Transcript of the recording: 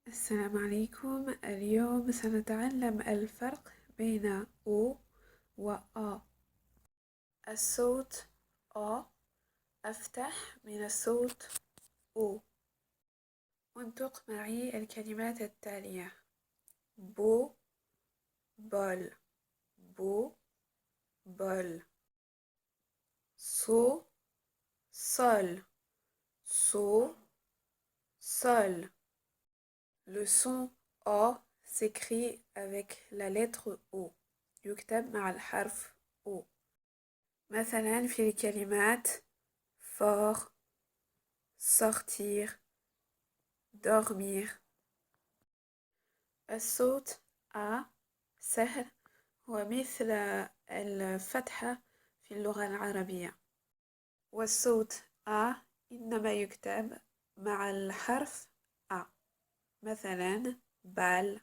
السلام عليكم. اليوم سنتعلم الفرق بين أو و آ. الصوت آ أفتح من الصوت أو. انطق معي الكلمات التالية: بو بول، بو بول. صو sol, صو sol. Le son A s'écrit avec la lettre O. يكتب مع الحرف O. مثلا في الكلمات fort, sortir, dormir. الصوت A سهل، هو مثل الفتحة في اللغة العربية، والصوت A إنما يكتب مع الحرف A. مثلا بال،